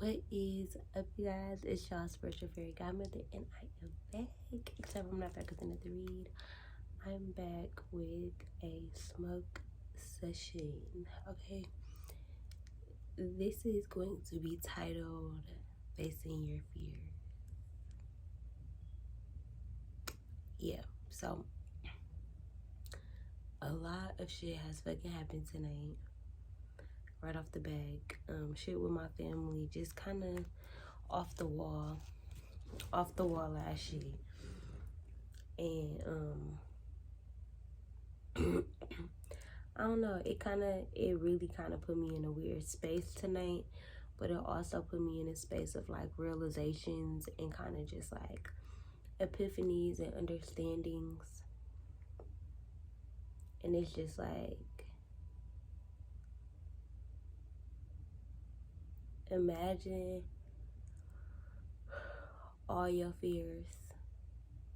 What is up, you guys? It's y'all spiritual fairy godmother, and I am back. Except I'm not back with another read. I'm back with a smoke session. Okay, this is going to be titled "Facing Your Fears." Yeah, so a lot of shit has fucking happened tonight. Right off the back, shit with my family, just kind of off the wall last year. And I don't know, it really kind of put me in a weird space tonight, but it also put me in a space of like realizations and kind of just like epiphanies and understandings. And it's just like, imagine all your fears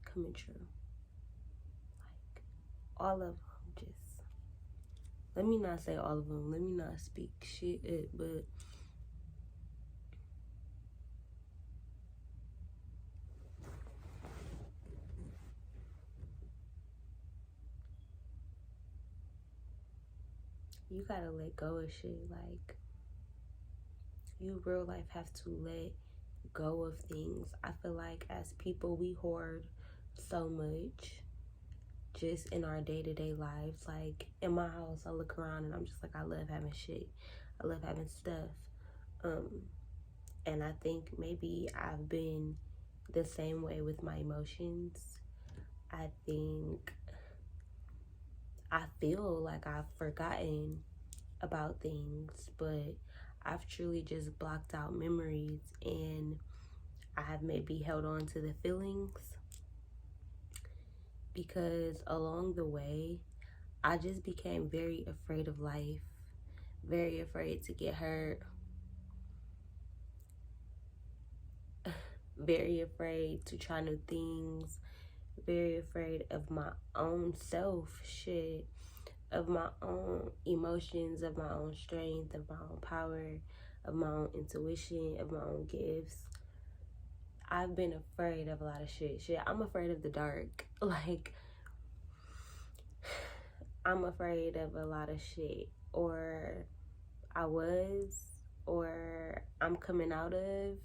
coming true. Like, all of them. Just, let me not say all of them. Let me not speak shit, but you gotta let go of shit. Like, you real life have to let go of things. I feel like as people, we hoard so much just in our day-to-day lives. Like, in my house, I look around and I'm just like, I love having shit. I love having stuff. And I think maybe I've been the same way with my emotions. I think I feel like I've forgotten about things, but I've truly just blocked out memories, and I have maybe held on to the feelings because along the way, I just became very afraid of life, very afraid to get hurt, very afraid to try new things, very afraid of my own self, shit, of my own emotions, of my own strength, of my own power, of my own intuition, of my own gifts. I've been afraid of a lot of shit. I'm afraid of the dark. Like, I'm afraid of a lot of shit. Or I was, or I'm coming out of.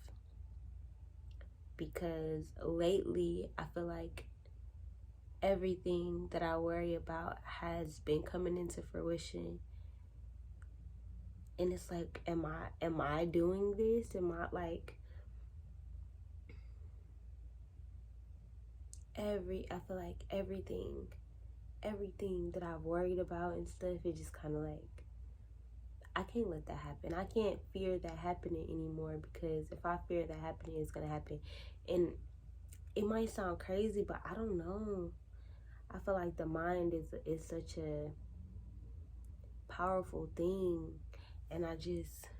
Because lately, I feel like everything that I worry about has been coming into fruition. And it's like, am I doing this? Am I like, I feel like everything that I've worried about and stuff, it just kind of like, I can't let that happen. I can't fear that happening anymore, because if I fear that happening, it's gonna happen. And it might sound crazy, but I don't know. I feel like the mind is such a powerful thing, and I just,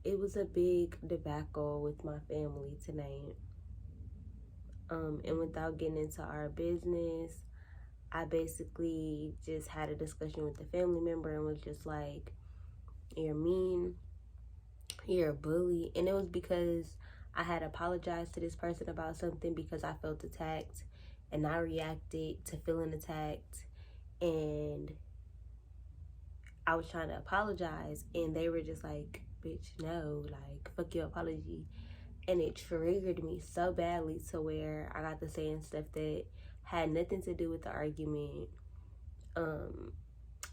it was a big debacle with my family tonight. And without getting into our business, I basically just had a discussion with the family member and was just like, you're mean, you're a bully. And it was because I had apologized to this person about something because I felt attacked, and I reacted to feeling attacked, and I was trying to apologize, and they were just like, bitch, no, like, fuck your apology. And it triggered me so badly to where I got to saying stuff that had nothing to do with the argument,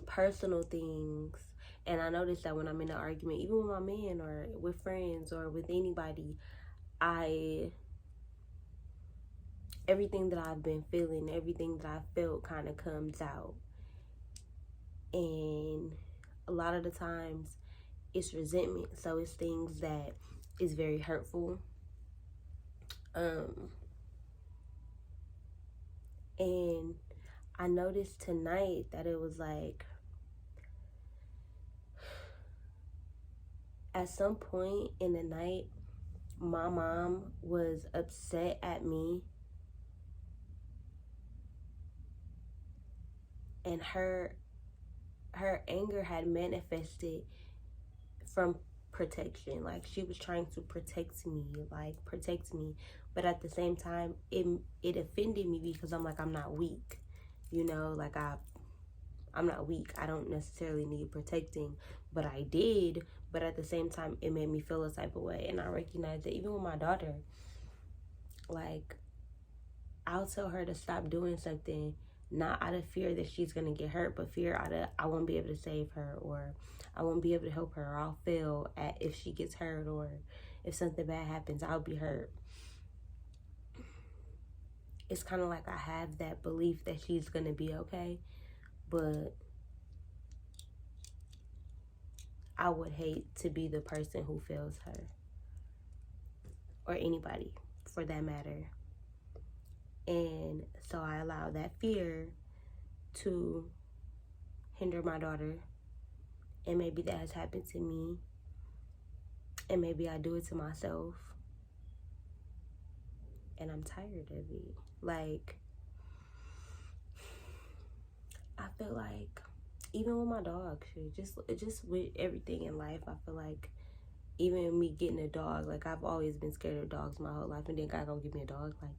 personal things. And I noticed that when I'm in an argument, even with my man or with friends or with anybody, everything that I've been feeling, everything that I felt kind of comes out. And a lot of the times it's resentment. So it's things that is very hurtful. And I noticed tonight that it was like, at some point in the night, my mom was upset at me and her anger had manifested from protection. Like, she was trying to protect me, but at the same time, it offended me because I'm like, I'm not weak, like I'm not weak. I don't necessarily need protecting, but I did. But at the same time, it made me feel a type of way. And I recognize that even with my daughter, like, I'll tell her to stop doing something, not out of fear that she's going to get hurt, but fear out of I won't be able to save her, or I won't be able to help her, or I'll fail at if she gets hurt, or if something bad happens, I'll be hurt. It's kind of like I have that belief that she's going to be okay, but I would hate to be the person who fails her, or anybody for that matter. And so I allow that fear to hinder my daughter. And maybe that has happened to me. And maybe I do it to myself. And I'm tired of it. Like, I feel like, even with my dog, just with everything in life, I feel like, even me getting a dog, like, I've always been scared of dogs my whole life, and then God gonna give me a dog. Like,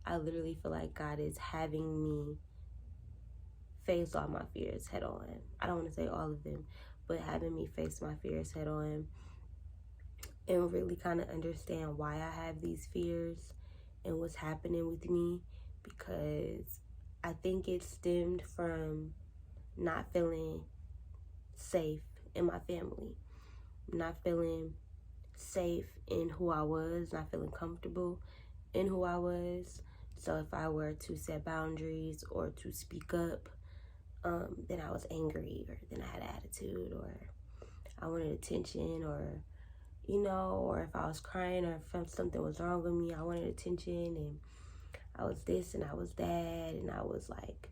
I literally feel like God is having me face all my fears head on. I don't want to say all of them, but having me face my fears head on and really kind of understand why I have these fears and what's happening with me, because I think it stemmed from not feeling safe in my family, not feeling safe in who I was, not feeling comfortable in who I was. So if I were to set boundaries or to speak up, then I was angry, or then I had attitude, or I wanted attention, or or if I was crying, or if something was wrong with me, I wanted attention, and I was this and I was that, and I was like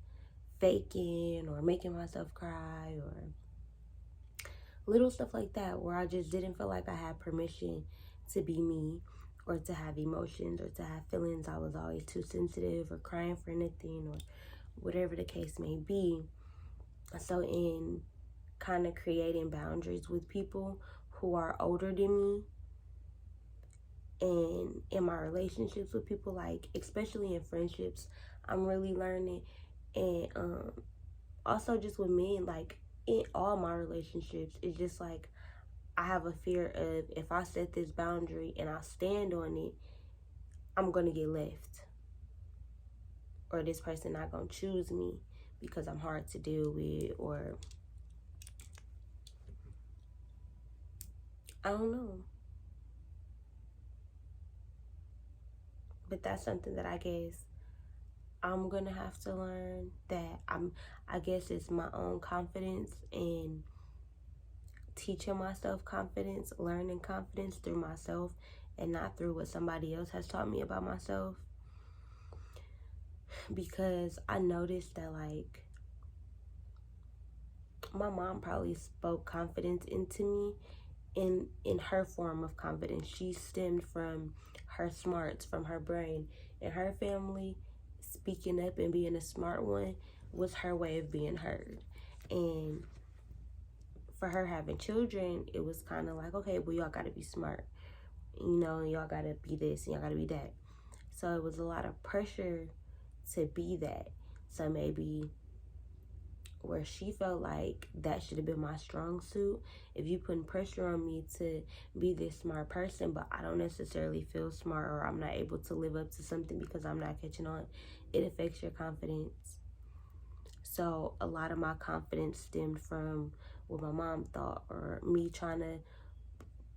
faking or making myself cry, or little stuff like that, where I just didn't feel like I had permission to be me, or to have emotions, or to have feelings. I was always too sensitive, or crying for nothing, or whatever the case may be. So in kind of creating boundaries with people who are older than me, and in my relationships with people, like, especially in friendships, I'm really learning. And also just with men, like, in all my relationships, it's just like, I have a fear of, if I set this boundary and I stand on it, I'm gonna get left, or this person not gonna choose me because I'm hard to deal with, or I don't know. But that's something that I guess I'm gonna have to learn, that I guess it's my own confidence, and teaching myself confidence, learning confidence through myself, and not through what somebody else has taught me about myself. Because I noticed that, like, my mom probably spoke confidence into me in her form of confidence. She stemmed from her smarts, from her brain. In her family, speaking up and being a smart one was her way of being heard. And for her having children, it was kind of like, okay, well, y'all gotta be smart, y'all gotta be this and y'all gotta be that. So it was a lot of pressure to be that. So maybe where she felt like that should have been my strong suit, if you putting pressure on me to be this smart person, but I don't necessarily feel smart, or I'm not able to live up to something because I'm not catching on, it affects your confidence. So a lot of my confidence stemmed from what my mom thought, or me trying to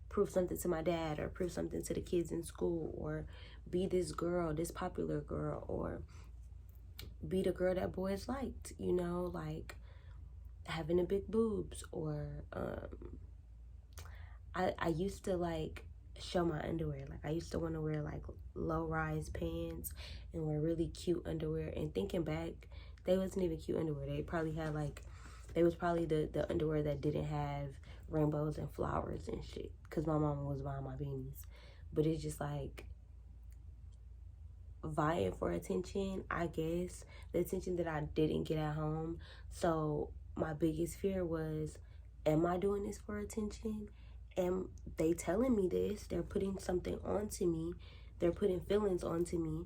prove something to my dad, or prove something to the kids in school, or be this girl, this popular girl, or be the girl that boys liked, like having the big boobs, or I used to like show my underwear. Like, I used to want to wear like low-rise pants and wear really cute underwear. And thinking back, they wasn't even cute underwear. They probably had like, they was probably the underwear that didn't have rainbows and flowers and shit, because my mama was buying my beanies. But it's just like, vying for attention, I guess, the attention that I didn't get at home. So my biggest fear was, am I doing this for attention? Am they telling me this? They're putting something onto me. They're putting feelings onto me.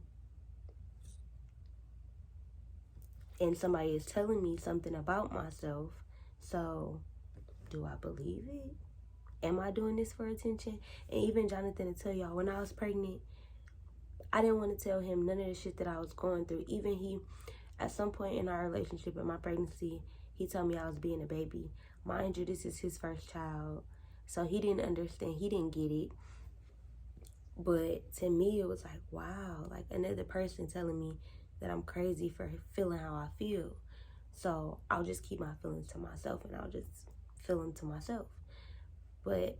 And somebody is telling me something about myself. So do I believe it? Am I doing this for attention? And even Jonathan, to tell y'all, when I was pregnant, I didn't want to tell him none of the shit that I was going through. Even he, at some point in our relationship, in my pregnancy, he told me I was being a baby. Mind you, this is his first child. So he didn't understand. He didn't get it. But to me, it was like, wow, like another person telling me that I'm crazy for feeling how I feel. So I'll just keep my feelings to myself and I'll just feel them to myself. But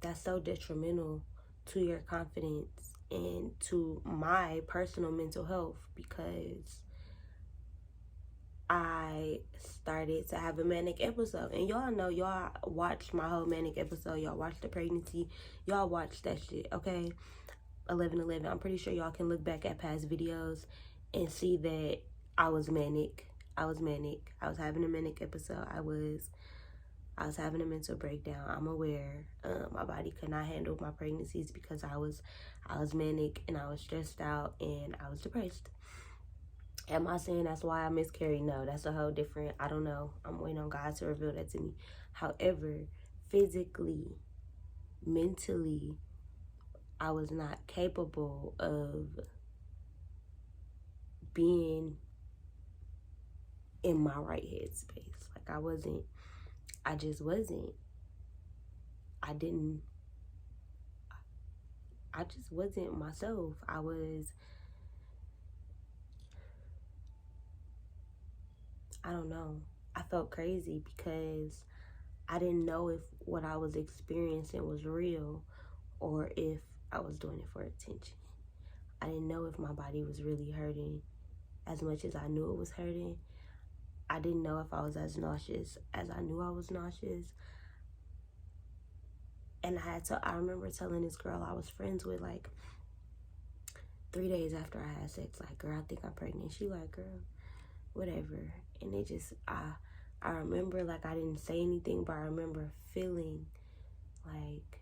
that's so detrimental to your confidence and to my personal mental health, because I started to have a manic episode. And y'all know, y'all watched my whole manic episode. Y'all watched the pregnancy. Y'all watched that shit, okay? 11/11. I'm pretty sure y'all can look back at past videos and see that I was manic. I was having a manic episode. I was having a mental breakdown. I'm aware. My body could not handle my pregnancies because I was manic and I was stressed out and I was depressed. Am I saying that's why I miscarried? No, that's a whole different, I don't know. I'm waiting on God to reveal that to me. However, physically, mentally, I was not capable of being in my right headspace. Like I just wasn't. I just wasn't myself. I don't know. I felt crazy because I didn't know if what I was experiencing was real or if I was doing it for attention. I didn't know if my body was really hurting as much as I knew it was hurting. I didn't know if I was as nauseous as I knew I was nauseous. And I remember telling this girl I was friends with, like, 3 days after I had sex, like, girl, I think I'm pregnant. She like, girl, whatever. And it just, I remember, like, I didn't say anything, but I remember feeling like,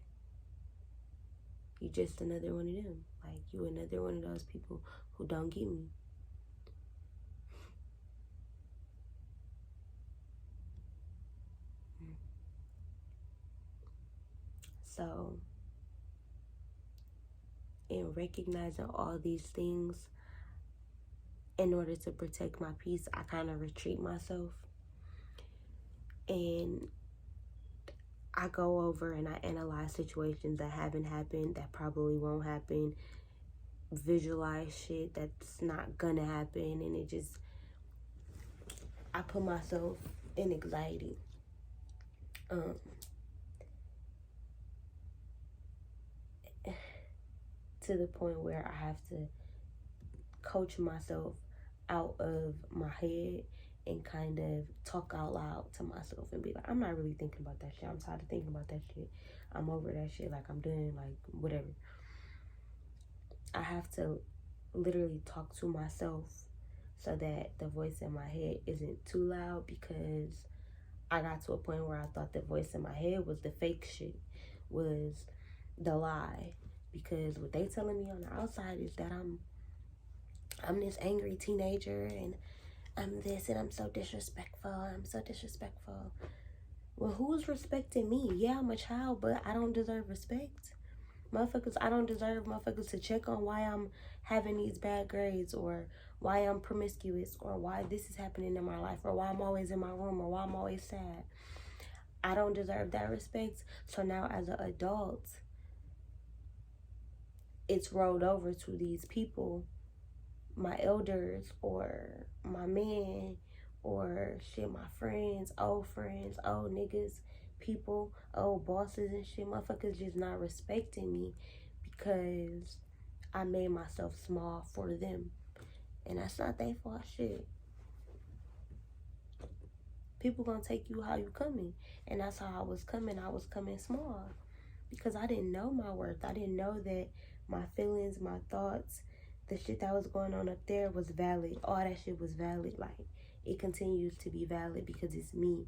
you just another one of them. Like, you another one of those people who don't get me. So, in recognizing all these things, in order to protect my peace, I kind of retreat myself. And I go over and I analyze situations that haven't happened, that probably won't happen, visualize shit that's not gonna happen, and I put myself in anxiety. To the point where I have to coach myself out of my head and kind of talk out loud to myself and be like, I'm not really thinking about that shit. I'm tired of thinking about that shit. I'm over that shit. Like, I'm done. Like, whatever. I have to literally talk to myself so that the voice in my head isn't too loud, because I got to a point where I thought the voice in my head was the fake shit, was the lie. Because what they telling me on the outside is that I'm this angry teenager and I'm this and I'm so disrespectful. Well, who's respecting me? Yeah, I'm a child, but I don't deserve respect. I don't deserve motherfuckers to check on why I'm having these bad grades, or why I'm promiscuous, or why this is happening in my life, or why I'm always in my room, or why I'm always sad. I don't deserve that respect. So now as an adult, it's rolled over to these people, my elders, or my man, or shit, my friends, old niggas, people, old bosses and shit. Motherfuckers just not respecting me because I made myself small for them. And that's not their fault. Shit. People gonna take you how you coming. And that's how I was coming. I was coming small because I didn't know my worth. I didn't know that my feelings, my thoughts, the shit that was going on up there was valid. All that shit was valid. Like, it continues to be valid because it's me.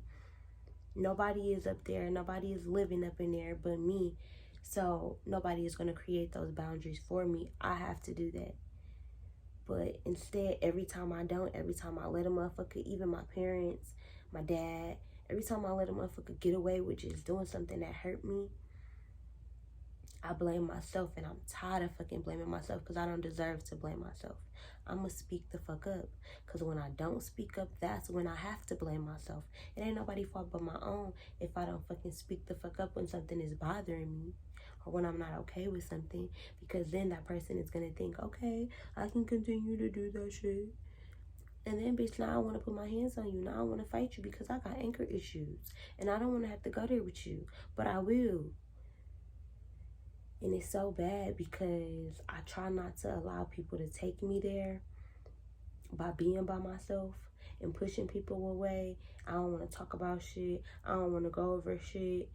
Nobody is up there. Nobody is living up in there but me. So nobody is going to create those boundaries for me. I have to do that. But instead, every time I let a motherfucker, even my parents, my dad, every time I let a motherfucker get away with just doing something that hurt me, I blame myself, and I'm tired of fucking blaming myself because I don't deserve to blame myself. I'm going to speak the fuck up, because when I don't speak up, that's when I have to blame myself. It ain't nobody's fault but my own if I don't fucking speak the fuck up when something is bothering me or when I'm not okay with something, because then that person is going to think, okay, I can continue to do that shit. And then, bitch, now I want to put my hands on you. Now I want to fight you because I got anger issues. And I don't want to have to go there with you. But I will. And it's so bad because I try not to allow people to take me there by being by myself and pushing people away. I don't want to talk about shit. I don't want to go over shit.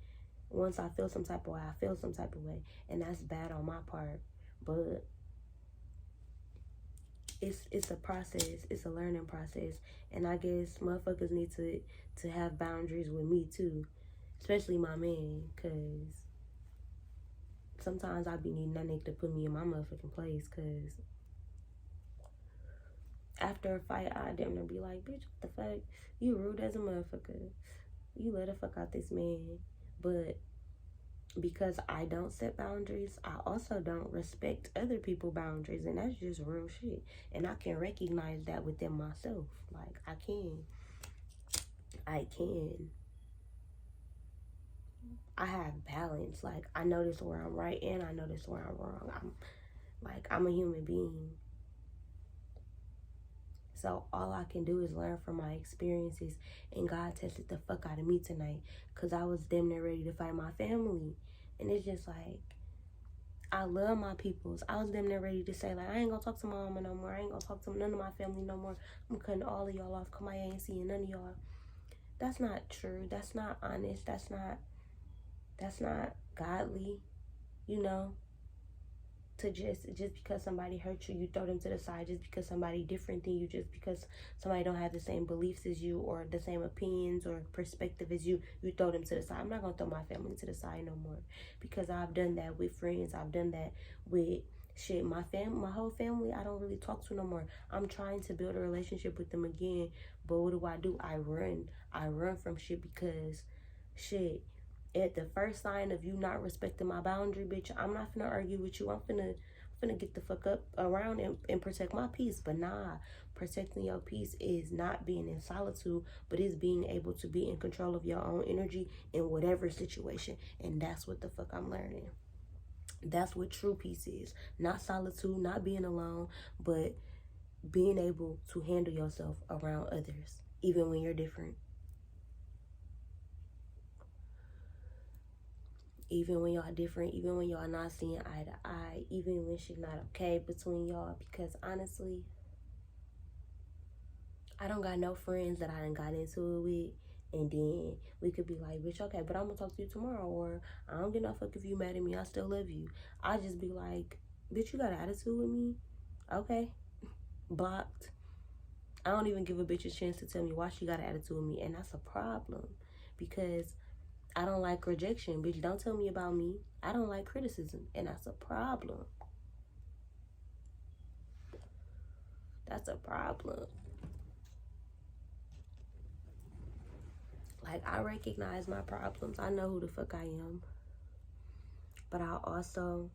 Once I feel some type of way, I feel some type of way. And that's bad on my part. But it's a process. It's a learning process. And I guess motherfuckers need to have boundaries with me too. Especially my man, because sometimes I be needing that nigga to put me in my motherfucking place, because after a fight, I damn near be like, bitch, what the fuck? You rude as a motherfucker. You let the fuck out this man. But because I don't set boundaries, I also don't respect other people's boundaries. And that's just real shit. And I can recognize that within myself. Like, I can. I have balance. Like, I notice where I'm right and I notice where I'm wrong. I'm a human being. So all I can do is learn from my experiences. And God tested the fuck out of me tonight, because I was damn near ready to fight my family. And it's just like, I love my peoples. I was damn near ready to say, like, I ain't gonna talk to my mama no more. I ain't gonna talk to none of my family no more. I'm cutting all of y'all off because I ain't seeing none of y'all. That's not true. That's not honest. That's not godly, you know, to just because somebody hurt you, you throw them to the side. Just because somebody different than you, just because somebody don't have the same beliefs as you or the same opinions or perspective as you, you throw them to the side. I'm not gonna throw my family to the side no more, because I've done that with friends. I've done that with shit. My whole family, I don't really talk to no more. I'm trying to build a relationship with them again, but what do? I run from shit, because shit, at the first sign of you not respecting my boundary, bitch, I'm not finna argue with you. I'm finna get the fuck up around and protect my peace. But nah, protecting your peace is not being in solitude, but is being able to be in control of your own energy in whatever situation. And that's what the fuck I'm learning. That's what true peace is. Not solitude, not being alone, but being able to handle yourself around others, even when you're different. Even when y'all different, even when y'all not seeing eye to eye, even when shit not okay between y'all. Because honestly, I don't got no friends that I done got into it with, and then we could be like, bitch, okay, but I'm gonna talk to you tomorrow, or I don't give no fuck if you mad at me, I still love you. I just be like, bitch, you got an attitude with me? Okay, blocked. I don't even give a bitch a chance to tell me why she got an attitude with me, and that's a problem, because I don't like rejection. Bitch, don't tell me about me. I don't like criticism, and that's a problem. That's a problem. Like, I recognize my problems. I know who the fuck I am. But I also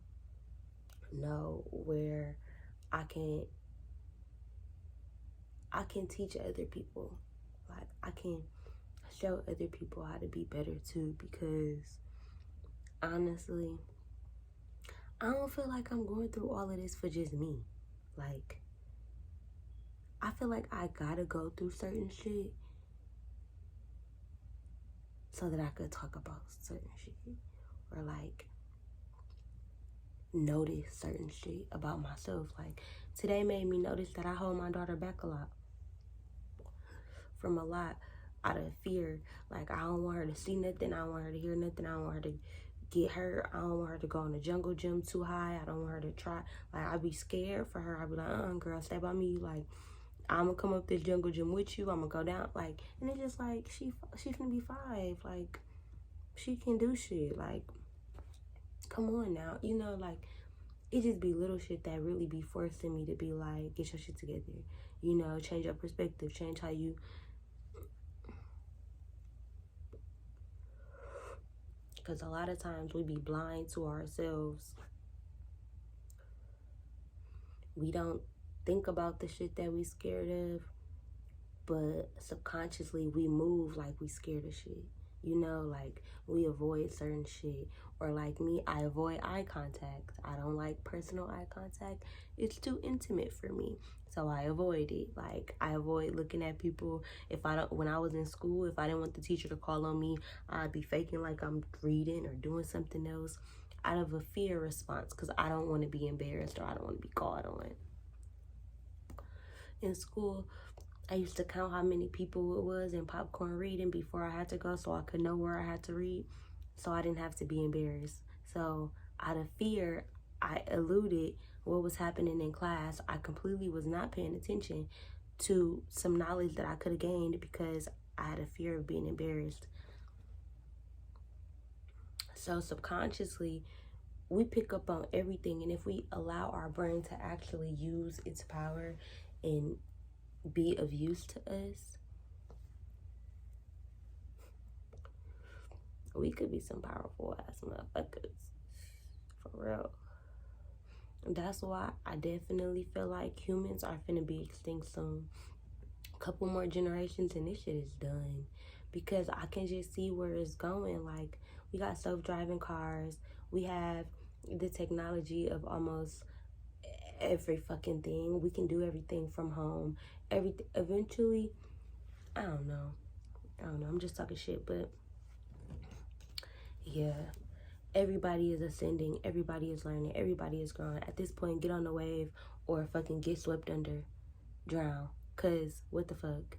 know where I can teach other people. Like, I can show other people how to be better too, because honestly, I don't feel like I'm going through all of this for just me. Like, I feel like I gotta go through certain shit so that I could talk about certain shit, or like notice certain shit about myself. Like, today made me notice that I hold my daughter back a lot from a lot out of fear. Like, I don't want her to see nothing. I don't want her to hear nothing. I don't want her to get hurt. I don't want her to go on the jungle gym too high. I don't want her to try. Like, I'd be scared for her. I'd be like, girl, stay by me. Like, I'm gonna come up this jungle gym with you. I'm gonna go down. Like, and it's just like, she's gonna be 5. Like, she can do shit. Like, come on now. You know, like, it just be little shit that really be forcing me to be like, get your shit together. You know, change your perspective. Change how you... Because a lot of times we be blind to ourselves. We don't think about the shit that we scared of, but subconsciously we move like we scared of shit. You know, like, we avoid certain shit. Or like me, I avoid eye contact. I don't like personal eye contact. It's too intimate for me. So I avoid it. Like, I avoid looking at people. When I was in school, if I didn't want the teacher to call on me, I'd be faking like I'm reading or doing something else out of a fear response, because I don't want to be embarrassed or I don't want to be called on. In school, I used to count how many people it was in popcorn reading before I had to go, so I could know where I had to read, so I didn't have to be embarrassed. So out of fear, I eluded what was happening in class. I completely was not paying attention to some knowledge that I could have gained because I had a fear of being embarrassed. So subconsciously, we pick up on everything, and if we allow our brain to actually use its power and be of use to us, we could be some powerful ass motherfuckers, for real. That's why I definitely feel like humans are finna be extinct soon. A couple more generations and this shit is done, because I can just see where it's going. Like, we got self-driving cars, we have the technology of almost every fucking thing. We can do everything from home. Eventually, I don't know, I'm just talking shit, but yeah, everybody is ascending, everybody is learning, everybody is growing. At this point, get on the wave or fucking get swept under, drown. Cause what the fuck?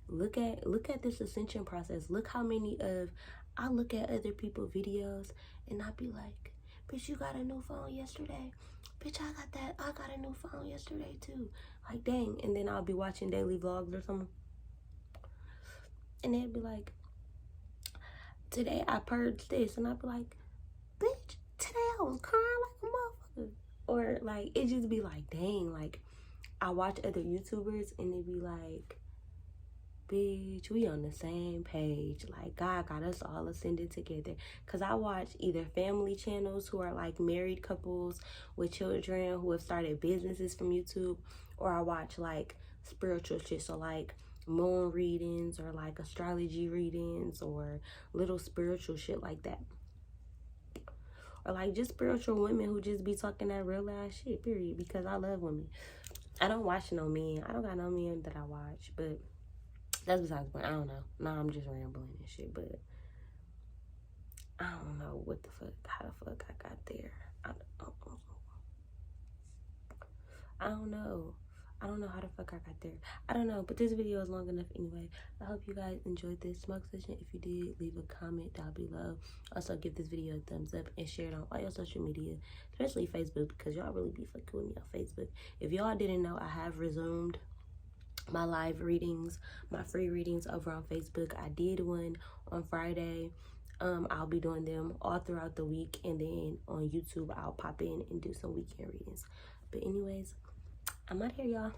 Look at this ascension process. Look how many of... I look at other people's videos and I be like, bitch, you got a new phone yesterday. Bitch, I got a new phone yesterday too. Like, dang. And then I'll be watching daily vlogs or something, and they'd be like, today I purged this, and I'd be like, bitch, today I was crying like a motherfucker. Or like, it just be like, dang. Like, I watch other YouTubers and they be like, bitch, we on the same page. Like, God got us all ascended together. Because I watch either family channels who are like married couples with children who have started businesses from YouTube, or I watch like spiritual shit. So like moon readings or like astrology readings or little spiritual shit like that. Or like just spiritual women who just be talking that real ass shit, period. Because I love women. I don't watch no men. I don't got no men that I watch, but that's besides the point. I don't know. Nah, I'm just rambling and shit, but I don't know what the fuck, how the fuck I got there. I don't know. I don't know how the fuck I got there. I don't know, but this video is long enough anyway. I hope you guys enjoyed this smoke session. If you did, leave a comment down below. Also, give this video a thumbs up and share it on all your social media, especially Facebook, because y'all really be fucking with me on Facebook. If y'all didn't know, I have resumed my live readings, my free readings over on Facebook. I did one on Friday. I'll be doing them all throughout the week, and then on YouTube I'll pop in and do some weekend readings. But anyways, I'm out here, y'all.